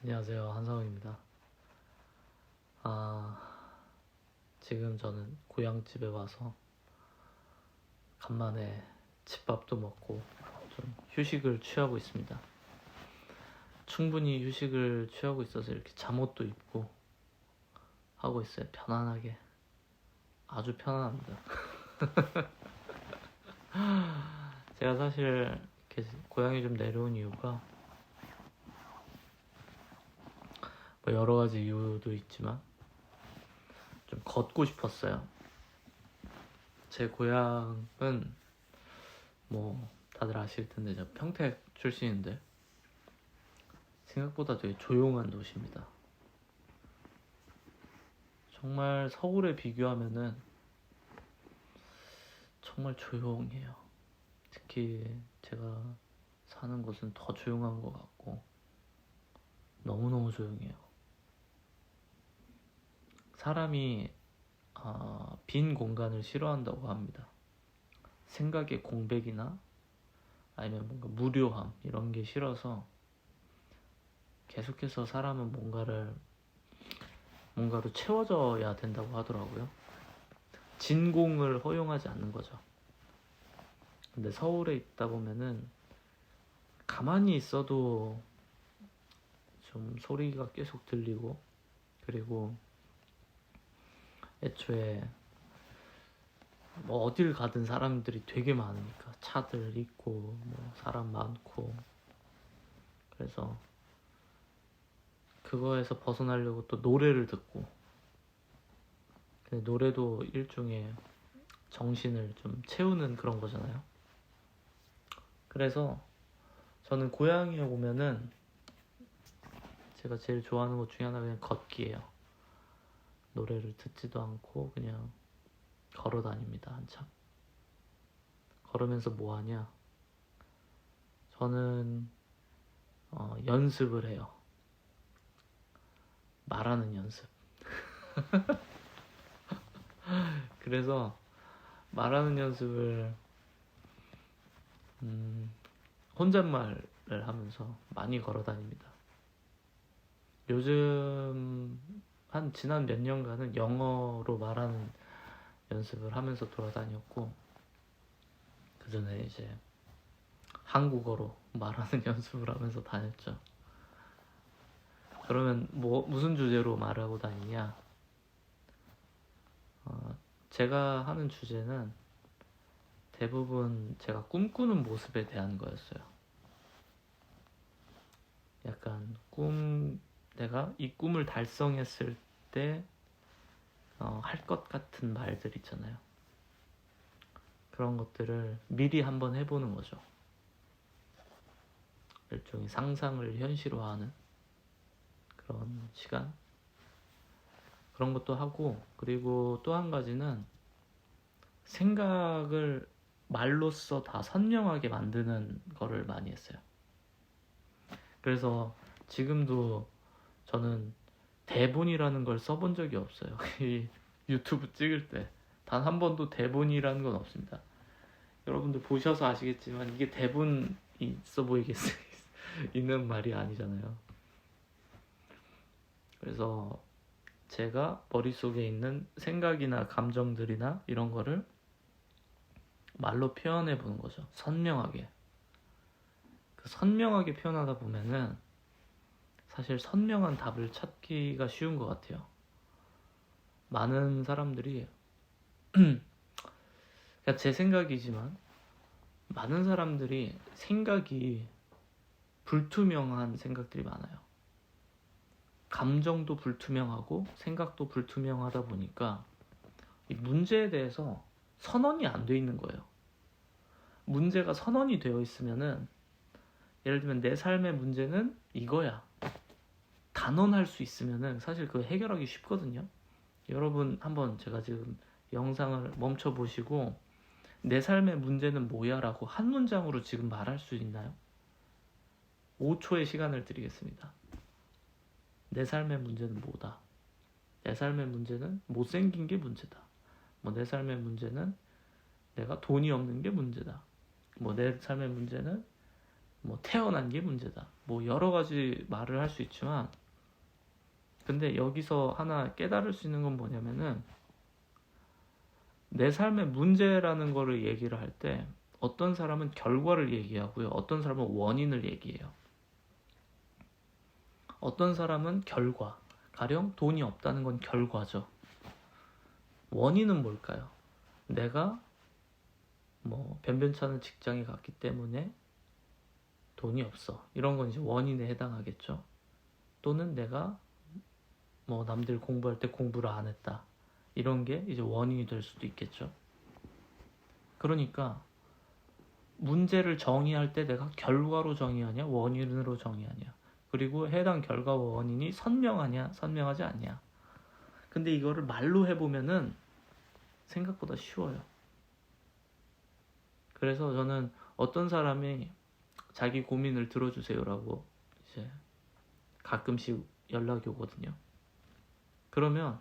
안녕하세요, 한상우입니다. 지금 저는 고향집에 와서 간만에 집밥도 먹고 좀 휴식을 취하고 있습니다. 충분히 휴식을 취하고 있어서 이렇게 잠옷도 입고 하고 있어요. 편안하게. 아주 편안합니다. 제가 사실 이렇게 고향에 좀 내려온 이유가 뭐 여러 가지 이유도 있지만 좀 걷고 싶었어요. 제 고향은 뭐 다들 아실 텐데 저 평택 출신인데 생각보다 되게 조용한 도시입니다. 정말 서울에 비교하면은 정말 조용해요. 특히 제가 사는 곳은 더 조용한 것 같고 너무너무 조용해요. 사람이 빈 공간을 싫어한다고 합니다. 생각의 공백이나 아니면 뭔가 무료함 이런 게 싫어서 계속해서 사람은 뭔가로 채워져야 된다고 하더라고요. 진공을 허용하지 않는 거죠. 근데 서울에 있다 보면은 가만히 있어도 좀 소리가 계속 들리고, 그리고 애초에 뭐 어딜 가든 사람들이 되게 많으니까 차들 있고 뭐 사람 많고, 그래서 그거에서 벗어나려고 또 노래를 듣고, 근데 노래도 일종의 정신을 좀 채우는 그런 거잖아요. 그래서 저는 고향에 오면은 제가 제일 좋아하는 것 중에 하나가 그냥 걷기예요. 노래를 듣지도 않고 그냥 걸어 다닙니다. 한참 걸으면서 뭐 하냐, 저는 연습을 해요. 말하는 연습. 그래서 말하는 연습을 혼잣말을 하면서 많이 걸어 다닙니다. 요즘 한 지난 몇 년간은 영어로 말하는 연습을 하면서 돌아다녔고, 그 전에 이제 한국어로 말하는 연습을 하면서 다녔죠. 그러면 뭐 무슨 주제로 말하고 다니냐? 제가 하는 주제는 대부분 제가 꿈꾸는 모습에 대한 거였어요. 약간 내가 이 꿈을 달성했을 때 할 것 같은 말들 있잖아요. 그런 것들을 미리 한번 해보는 거죠. 일종의 상상을 현실화하는 그런 시간, 그런 것도 하고, 그리고 또 한 가지는 생각을 말로써 다 선명하게 만드는 거를 많이 했어요. 그래서 지금도 저는 대본이라는 걸 써본 적이 없어요. 이 유튜브 찍을 때 단 한 번도 대본이라는 건 없습니다. 여러분들 보셔서 아시겠지만 이게 대본이 있어 보이겠어요. 있는 말이 아니잖아요. 그래서 제가 머릿속에 있는 생각이나 감정들이나 이런 거를 말로 표현해 보는 거죠. 선명하게. 그 선명하게 표현하다 보면은 사실 선명한 답을 찾기가 쉬운 것 같아요. 많은 사람들이 그러니까 제 생각이지만 많은 사람들이 생각이 불투명한 생각들이 많아요. 감정도 불투명하고 생각도 불투명하다 보니까 이 문제에 대해서 선언이 안 돼 있는 거예요. 문제가 선언이 되어 있으면은, 예를 들면 내 삶의 문제는 이거야, 단언할 수 있으면은 사실 그거 해결하기 쉽거든요. 여러분 한번 제가 지금 영상을 멈춰 보시고 내 삶의 문제는 뭐야 라고 한 문장으로 지금 말할 수 있나요? 5초의 시간을 드리겠습니다. 내 삶의 문제는 뭐다. 내 삶의 문제는 못생긴 게 문제다. 뭐 내 삶의 문제는 내가 돈이 없는 게 문제다. 뭐 내 삶의 문제는 뭐 태어난 게 문제다. 뭐 여러 가지 말을 할 수 있지만, 근데 여기서 하나 깨달을 수 있는 건 뭐냐면은, 내 삶의 문제라는 거를 얘기를 할 때 어떤 사람은 결과를 얘기하고요, 어떤 사람은 원인을 얘기해요. 어떤 사람은 결과, 가령 돈이 없다는 건 결과죠. 원인은 뭘까요? 내가 뭐 변변찮은 직장에 갔기 때문에 돈이 없어, 이런 건 이제 원인에 해당하겠죠. 또는 내가 뭐 남들 공부할 때 공부를 안 했다, 이런 게 이제 원인이 될 수도 있겠죠. 그러니까 문제를 정의할 때 내가 결과로 정의하냐, 원인으로 정의하냐, 그리고 해당 결과와 원인이 선명하냐, 선명하지 않냐. 근데 이거를 말로 해보면은 생각보다 쉬워요. 그래서 저는 어떤 사람이 자기 고민을 들어주세요라고 이제 가끔씩 연락이 오거든요. 그러면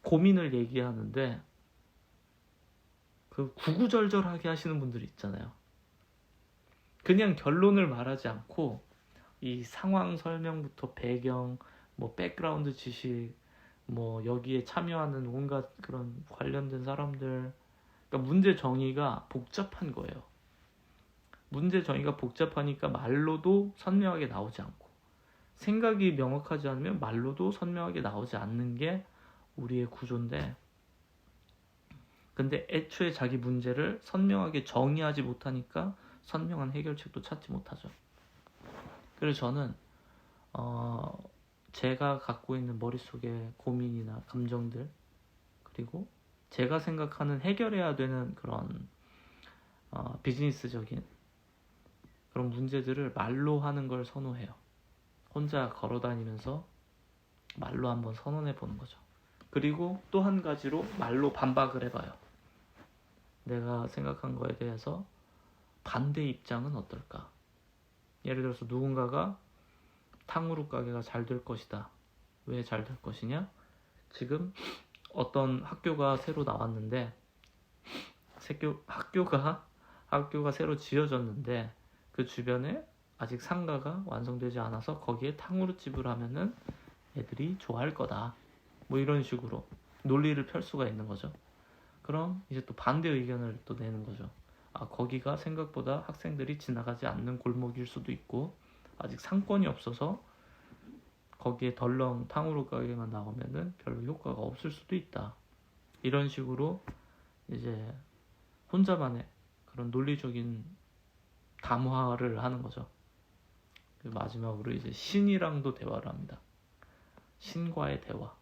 고민을 얘기하는데 그 구구절절하게 하시는 분들이 있잖아요. 그냥 결론을 말하지 않고 이 상황 설명부터 배경, 뭐 백그라운드 지식, 뭐 여기에 참여하는 온갖 그런 관련된 사람들, 그러니까 문제 정의가 복잡한 거예요. 문제 정의가 복잡하니까 말로도 선명하게 나오지 않고, 생각이 명확하지 않으면 말로도 선명하게 나오지 않는 게 우리의 구조인데, 근데 애초에 자기 문제를 선명하게 정의하지 못하니까 선명한 해결책도 찾지 못하죠. 그래서 저는 제가 갖고 있는 머릿속의 고민이나 감정들, 그리고 제가 생각하는 해결해야 되는 그런 비즈니스적인 그런 문제들을 말로 하는 걸 선호해요. 혼자 걸어다니면서 말로 한번 선언해 보는 거죠. 그리고 또 한 가지로 말로 반박을 해봐요. 내가 생각한 거에 대해서 반대 입장은 어떨까? 예를 들어서 누군가가 탕후루 가게가 잘 될 것이다. 왜 잘 될 것이냐? 지금 어떤 학교가 새로 나왔는데, 학교가 새로 지어졌는데 그 주변에 아직 상가가 완성되지 않아서 거기에 탕후루집을 하면은 애들이 좋아할 거다. 뭐 이런 식으로 논리를 펼 수가 있는 거죠. 그럼 이제 또 반대 의견을 또 내는 거죠. 거기가 생각보다 학생들이 지나가지 않는 골목일 수도 있고, 아직 상권이 없어서 거기에 덜렁 탕후루 가게만 나오면은 별로 효과가 없을 수도 있다. 이런 식으로 이제 혼자만의 그런 논리적인 담화를 하는 거죠. 마지막으로 이제 신이랑도 대화를 합니다. 신과의 대화.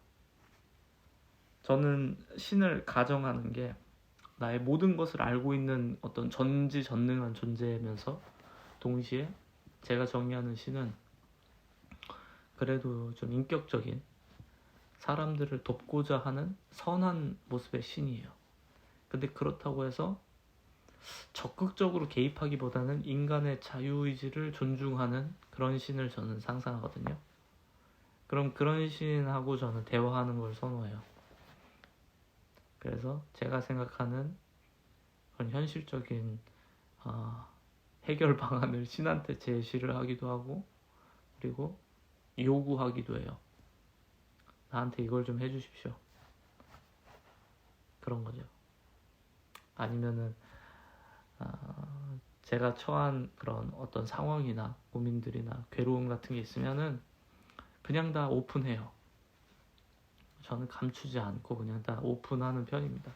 저는 신을 가정하는 게 나의 모든 것을 알고 있는 어떤 전지전능한 존재면서, 동시에 제가 정의하는 신은 그래도 좀 인격적인, 사람들을 돕고자 하는 선한 모습의 신이에요. 근데 그렇다고 해서 적극적으로 개입하기보다는 인간의 자유의지를 존중하는 그런 신을 저는 상상하거든요. 그럼 그런 신하고 저는 대화하는 걸 선호해요. 그래서 제가 생각하는 그런 현실적인 해결 방안을 신한테 제시를 하기도 하고, 그리고 요구하기도 해요. 나한테 이걸 좀 해주십시오. 그런 거죠. 아니면은 제가 처한 그런 어떤 상황이나 고민들이나 괴로움 같은 게 있으면은 그냥 다 오픈해요. 저는 감추지 않고 그냥 다 오픈하는 편입니다.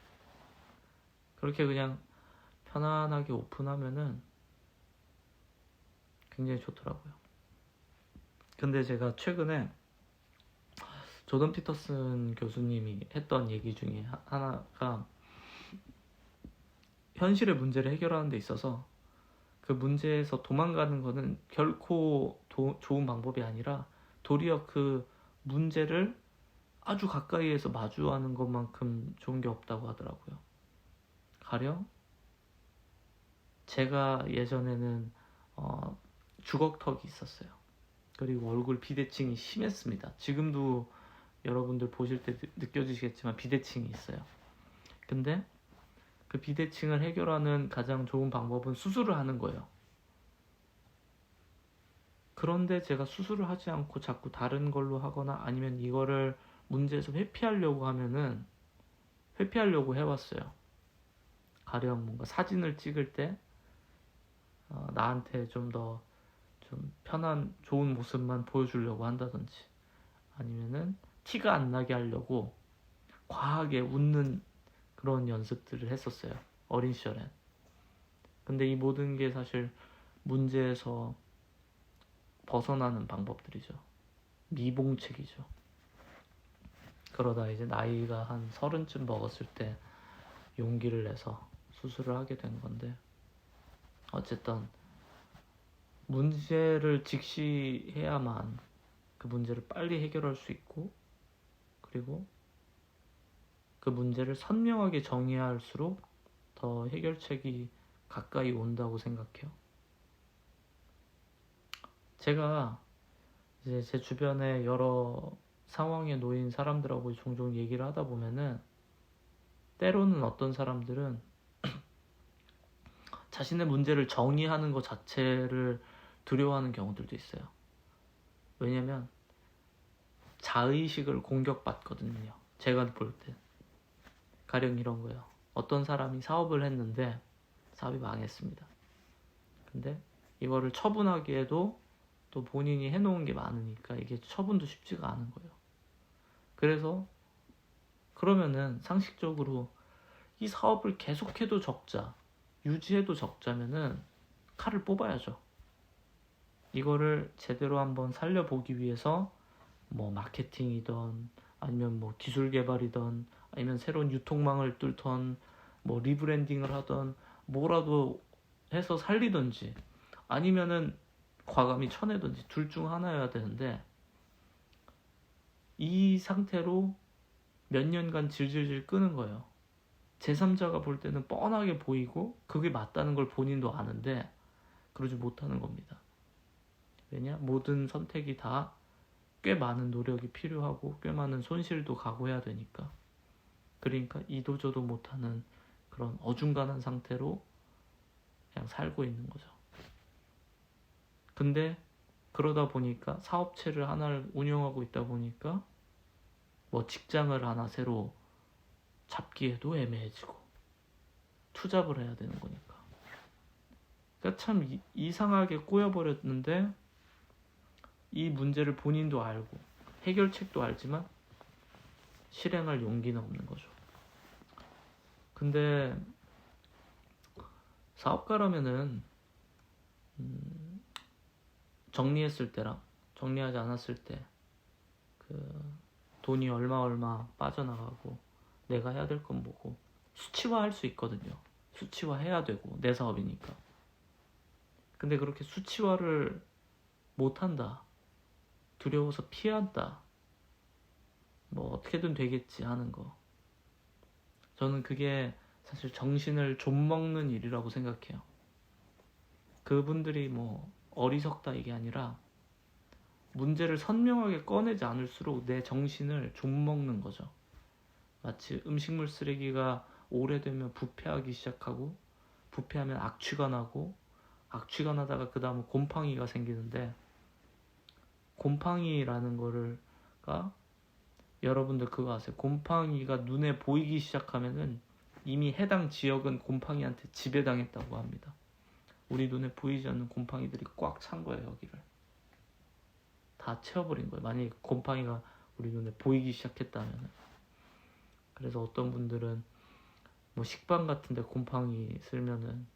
그렇게 그냥 편안하게 오픈하면은 굉장히 좋더라고요. 근데 제가 최근에 조던 피터슨 교수님이 했던 얘기 중에 하나가, 현실의 문제를 해결하는 데 있어서 그 문제에서 도망가는 거는 결코 좋은 방법이 아니라, 도리어 그 문제를 아주 가까이에서 마주하는 것만큼 좋은 게 없다고 하더라고요. 가령 제가 예전에는 주걱턱이 있었어요. 그리고 얼굴 비대칭이 심했습니다. 지금도 여러분들 보실 때 느껴지시겠지만 비대칭이 있어요. 근데 그 비대칭을 해결하는 가장 좋은 방법은 수술을 하는 거예요. 그런데 제가 수술을 하지 않고 자꾸 다른 걸로 하거나 아니면 이거를 문제에서 회피하려고 하면은 회피하려고 해왔어요. 가령 뭔가 사진을 찍을 때 나한테 좀 더 좀 편한 좋은 모습만 보여주려고 한다든지 아니면은 티가 안 나게 하려고 과하게 웃는 그런 연습들을 했었어요. 어린 시절엔. 근데 이 모든 게 사실 문제에서 벗어나는 방법들이죠. 미봉책이죠. 그러다 이제 나이가 한 30쯤 먹었을 때 용기를 내서 수술을 하게 된 건데, 어쨌든 문제를 직시해야만 그 문제를 빨리 해결할 수 있고, 그리고 그 문제를 선명하게 정해야 할수록 더 해결책이 가까이 온다고 생각해요. 제가 이제 제 주변에 여러 상황에 놓인 사람들하고 종종 얘기를 하다 보면은, 때로는 어떤 사람들은 자신의 문제를 정의하는 것 자체를 두려워하는 경우들도 있어요. 왜냐면 자의식을 공격받거든요. 제가 볼 때. 가령 이런 거예요. 어떤 사람이 사업을 했는데 사업이 망했습니다. 근데 이거를 처분하기에도 또 본인이 해놓은 게 많으니까 이게 처분도 쉽지가 않은 거예요. 그래서 그러면은 상식적으로 이 사업을 계속해도 적자, 유지해도 적자면은 칼을 뽑아야죠. 이거를 제대로 한번 살려보기 위해서 뭐 마케팅이던 아니면 뭐 기술 개발이던 아니면 새로운 유통망을 뚫던 뭐 리브랜딩을 하던 뭐라도 해서 살리든지 아니면은 과감히 쳐내든지 둘 중 하나여야 되는데, 이 상태로 몇 년간 질질질 끄는 거예요. 제3자가 볼 때는 뻔하게 보이고 그게 맞다는 걸 본인도 아는데 그러지 못하는 겁니다. 왜냐? 모든 선택이 다 꽤 많은 노력이 필요하고 꽤 많은 손실도 각오해야 되니까. 그러니까 이도저도 못하는 그런 어중간한 상태로 그냥 살고 있는 거죠. 근데 그러다 보니까 사업체를 하나를 운영하고 있다 보니까 뭐 직장을 하나 새로 잡기에도 애매해지고 투잡을 해야 되는 거니까. 그러니까 참 이상하게 꼬여버렸는데, 이 문제를 본인도 알고 해결책도 알지만 실행할 용기는 없는 거죠. 근데 사업가라면은 정리했을 때랑 정리하지 않았을 때 그 돈이 얼마 빠져나가고 내가 해야 될 건 뭐고 수치화할 수 있거든요. 수치화해야 되고 내 사업이니까. 근데 그렇게 수치화를 못한다, 두려워서 피한다, 뭐 어떻게든 되겠지 하는 거, 저는 그게 사실 정신을 좀먹는 일이라고 생각해요. 그분들이 뭐 어리석다 이게 아니라 문제를 선명하게 꺼내지 않을수록 내 정신을 좀먹는 거죠. 마치 음식물 쓰레기가 오래되면 부패하기 시작하고, 부패하면 악취가 나고, 악취가 나다가 그 다음에 곰팡이가 생기는데, 곰팡이라는 거가 여러분들 그거 아세요? 곰팡이가 눈에 보이기 시작하면은 이미 해당 지역은 곰팡이한테 지배당했다고 합니다. 우리 눈에 보이지 않는 곰팡이들이 꽉 찬 거예요. 여기를 다 채워버린 거예요. 만약에 곰팡이가 우리 눈에 보이기 시작했다면. 그래서 어떤 분들은 뭐 식빵 같은데 곰팡이 쓸면은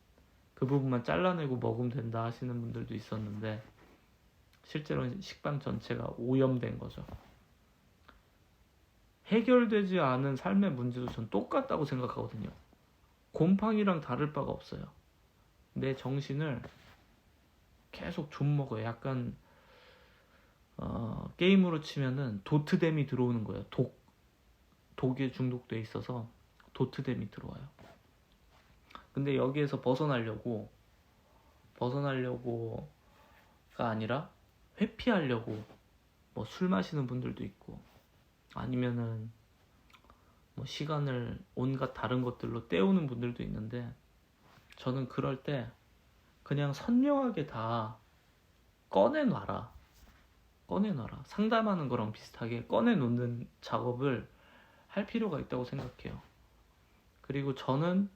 그 부분만 잘라내고 먹으면 된다 하시는 분들도 있었는데, 실제로는 식빵 전체가 오염된 거죠. 해결되지 않은 삶의 문제도 전 똑같다고 생각하거든요. 곰팡이랑 다를 바가 없어요. 내 정신을 계속 좀먹어요. 약간 게임으로 치면은 도트댐이 들어오는 거예요. 독에 중독돼 있어서 도트댐이 들어와요. 근데 여기에서 벗어나려고가 아니라 회피하려고 뭐 술 마시는 분들도 있고, 아니면은 뭐 시간을 온갖 다른 것들로 때우는 분들도 있는데, 저는 그럴 때 그냥 선명하게 다 꺼내놔라. 상담하는 거랑 비슷하게 꺼내놓는 작업을 할 필요가 있다고 생각해요. 그리고 저는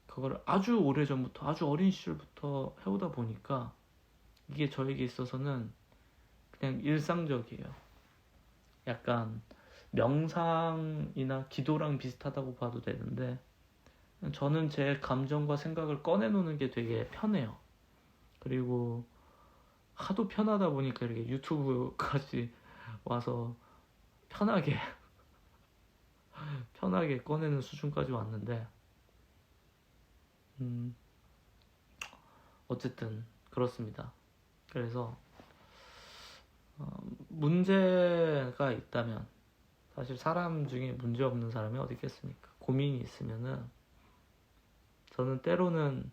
그걸 아주 오래전부터, 아주 어린 시절부터 해오다 보니까 이게 저에게 있어서는 그냥 일상적이에요. 약간 명상이나 기도랑 비슷하다고 봐도 되는데, 저는 제 감정과 생각을 꺼내놓는 게 되게 편해요. 그리고 하도 편하다 보니까 이렇게 유튜브까지 와서 편하게 꺼내는 수준까지 왔는데, 어쨌든 그렇습니다. 그래서 문제가 있다면, 사실 사람 중에 문제 없는 사람이 어디 있겠습니까? 고민이 있으면은 저는 때로는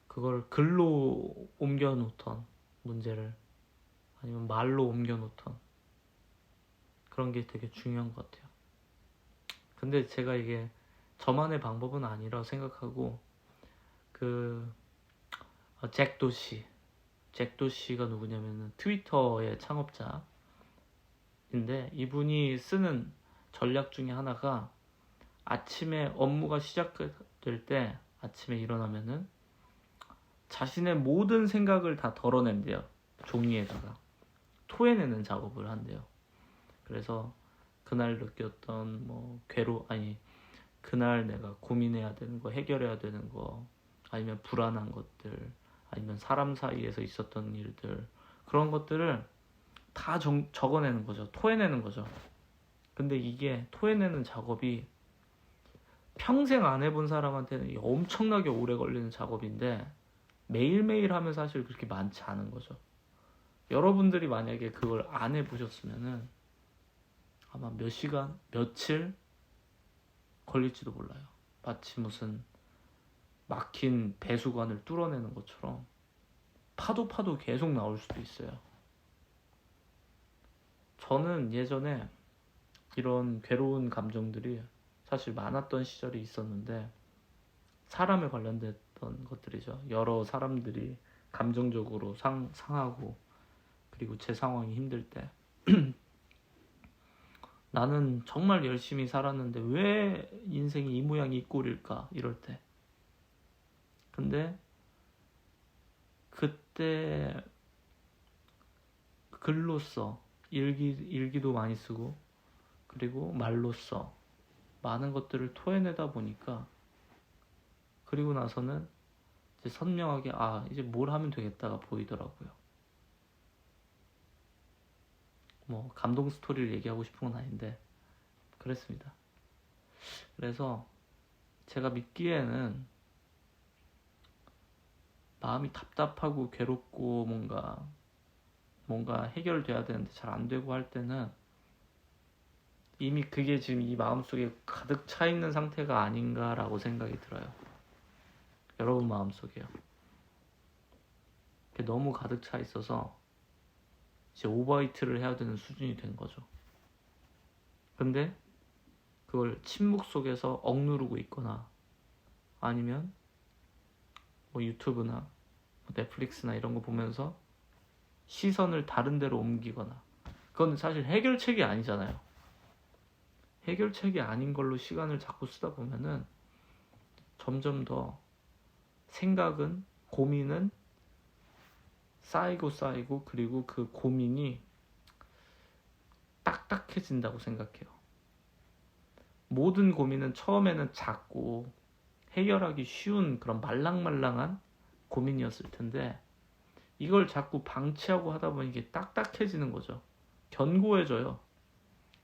그걸 글로 옮겨 놓던 문제를, 아니면 말로 옮겨 놓던 그런 게 되게 중요한 것 같아요. 근데 제가 이게 저만의 방법은 아니라 생각하고, 잭 도시가 누구냐면은 트위터의 창업자인데, 이분이 쓰는 전략 중에 하나가 아침에 업무가 시작될 때, 아침에 일어나면은 자신의 모든 생각을 다 덜어낸대요. 종이에다가 토해내는 작업을 한대요. 그래서 그날 느꼈던 그날 내가 고민해야 되는 거, 해결해야 되는 거, 아니면 불안한 것들, 아니면 사람 사이에서 있었던 일들, 그런 것들을 다 적어내는 거죠. 토해내는 거죠. 근데 이게 토해내는 작업이 평생 안 해본 사람한테는 엄청나게 오래 걸리는 작업인데, 매일매일 하면 사실 그렇게 많지 않은 거죠. 여러분들이 만약에 그걸 안 해보셨으면은 아마 몇 시간, 며칠 걸릴지도 몰라요. 마치 무슨 막힌 배수관을 뚫어내는 것처럼 파도 계속 나올 수도 있어요. 저는 예전에 이런 괴로운 감정들이 사실 많았던 시절이 있었는데, 사람에 관련됐던 것들이죠. 여러 사람들이 감정적으로 상하고, 그리고 제 상황이 힘들 때 나는 정말 열심히 살았는데 왜 인생이 이 모양이 이 꼴일까, 이럴 때. 근데 그때 글로써 일기도 많이 쓰고, 그리고 말로써 많은 것들을 토해내다 보니까, 그리고 나서는 이제 선명하게 이제 뭘 하면 되겠다가 보이더라고요. 감동 스토리를 얘기하고 싶은 건 아닌데 그랬습니다. 그래서 제가 믿기에는 마음이 답답하고 괴롭고 뭔가 해결돼야 되는데 잘 안 되고 할 때는 이미 그게 지금 이 마음속에 가득 차 있는 상태가 아닌가라고 생각이 들어요. 여러분 마음속에요. 너무 가득 차 있어서 이제 오버히트를 해야 되는 수준이 된 거죠. 근데 그걸 침묵 속에서 억누르고 있거나, 아니면 유튜브나 넷플릭스나 이런 거 보면서 시선을 다른 데로 옮기거나, 그건 사실 해결책이 아니잖아요. 해결책이 아닌 걸로 시간을 자꾸 쓰다 보면은 점점 더 생각은, 고민은 쌓이고, 그리고 그 고민이 딱딱해진다고 생각해요. 모든 고민은 처음에는 작고 해결하기 쉬운 그런 말랑말랑한 고민이었을 텐데, 이걸 자꾸 방치하고 하다 보니 이게 딱딱해지는 거죠. 견고해져요.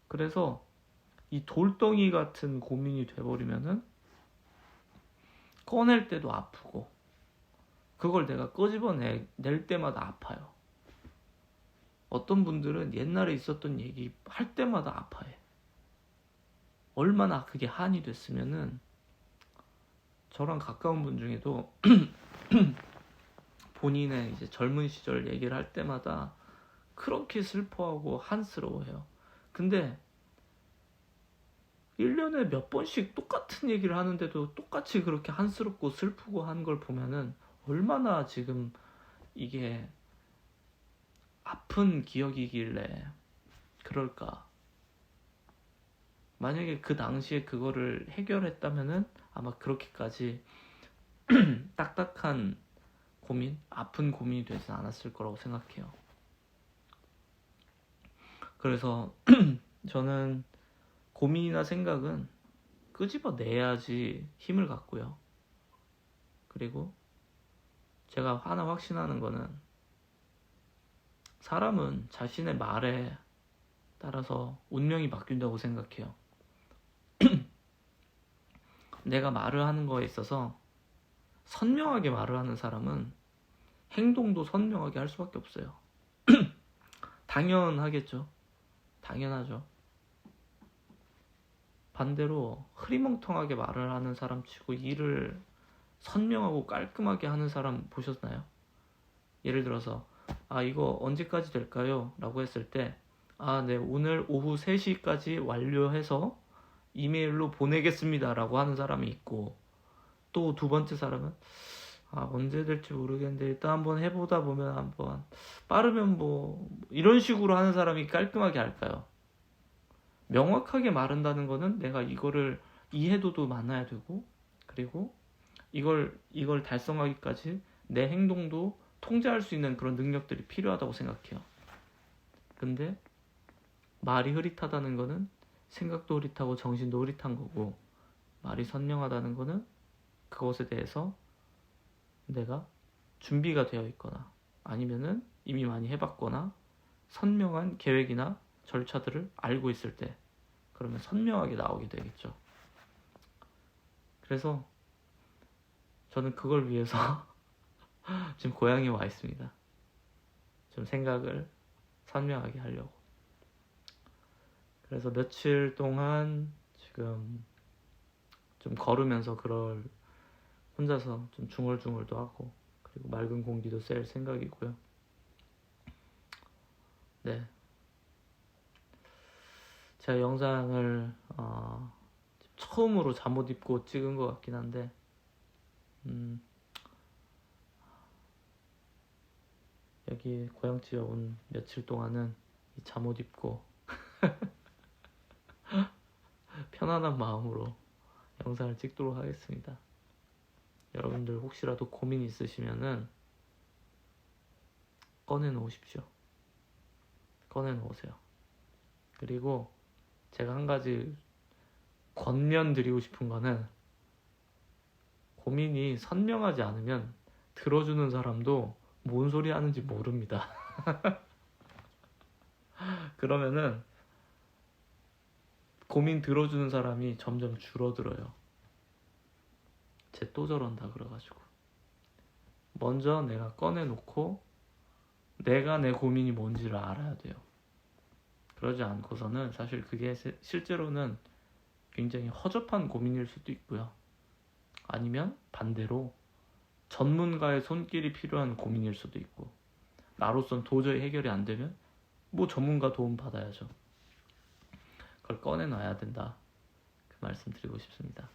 그래서 이 돌덩이 같은 고민이 돼버리면은 꺼낼 때도 아프고, 그걸 내가 끄집어낼 때마다 아파요. 어떤 분들은 옛날에 있었던 얘기 할 때마다 아파해. 얼마나 그게 한이 됐으면은, 저랑 가까운 분 중에도 본인의 이제 젊은 시절 얘기를 할 때마다 그렇게 슬퍼하고 한스러워해요. 근데 1년에 몇 번씩 똑같은 얘기를 하는데도 똑같이 그렇게 한스럽고 슬프고 한 걸 보면은 얼마나 지금 이게 아픈 기억이길래 그럴까? 만약에 그 당시에 그거를 해결했다면은 아마 그렇게까지 딱딱한 고민, 아픈 고민이 되진 않았을 거라고 생각해요. 그래서 저는 고민이나 생각은 끄집어내야지 힘을 갖고요. 그리고 제가 하나 확신하는 거는 사람은 자신의 말에 따라서 운명이 바뀐다고 생각해요. 내가 말을 하는 거에 있어서 선명하게 말을 하는 사람은 행동도 선명하게 할 수밖에 없어요. 당연하겠죠. 당연하죠. 반대로 흐리멍텅하게 말을 하는 사람 치고 일을 선명하고 깔끔하게 하는 사람 보셨나요? 예를 들어서 이거 언제까지 될까요? 라고 했을 때 네, 오늘 오후 3시까지 완료해서 이메일로 보내겠습니다 라고 하는 사람이 있고, 또 두 번째 사람은 언제 될지 모르겠는데 일단 한번 해보다 보면 한번 빠르면 뭐 이런 식으로 하는 사람이 깔끔하게 할까요? 명확하게 말한다는 거는 내가 이거를 이해도도 많아야 되고, 그리고 이걸 달성하기까지 내 행동도 통제할 수 있는 그런 능력들이 필요하다고 생각해요. 근데 말이 흐릿하다는 거는 생각도 흐릿하고 정신도 흐릿한 거고, 말이 선명하다는 거는 그것에 대해서 내가 준비가 되어 있거나 아니면은 이미 많이 해봤거나 선명한 계획이나 절차들을 알고 있을 때, 그러면 선명하게 나오게 되겠죠. 그래서 저는 그걸 위해서 지금 고향에 와 있습니다. 좀 생각을 선명하게 하려고. 그래서 며칠 동안 지금 좀 걸으면서 그럴 혼자서 좀 중얼중얼도 하고, 그리고 맑은 공기도 쐴 생각이고요. 네, 제가 영상을 처음으로 잠옷 입고 찍은 것 같긴 한데 여기 고향집에 온 며칠 동안은 이 잠옷 입고 편안한 마음으로 영상을 찍도록 하겠습니다. 여러분들 혹시라도 고민 있으시면은 꺼내놓으십시오. 꺼내놓으세요. 그리고 제가 한 가지 권면 드리고 싶은 거는, 고민이 선명하지 않으면 들어주는 사람도 뭔 소리 하는지 모릅니다. 그러면은 고민 들어주는 사람이 점점 줄어들어요. 쟤 또 저런다 그래가지고 먼저 내가 꺼내놓고 내가 내 고민이 뭔지를 알아야 돼요. 그러지 않고서는 사실 그게 실제로는 굉장히 허접한 고민일 수도 있고요. 아니면 반대로 전문가의 손길이 필요한 고민일 수도 있고, 나로선 도저히 해결이 안 되면 뭐 전문가 도움 받아야죠. 그걸 꺼내놔야 된다, 그 말씀 드리고 싶습니다.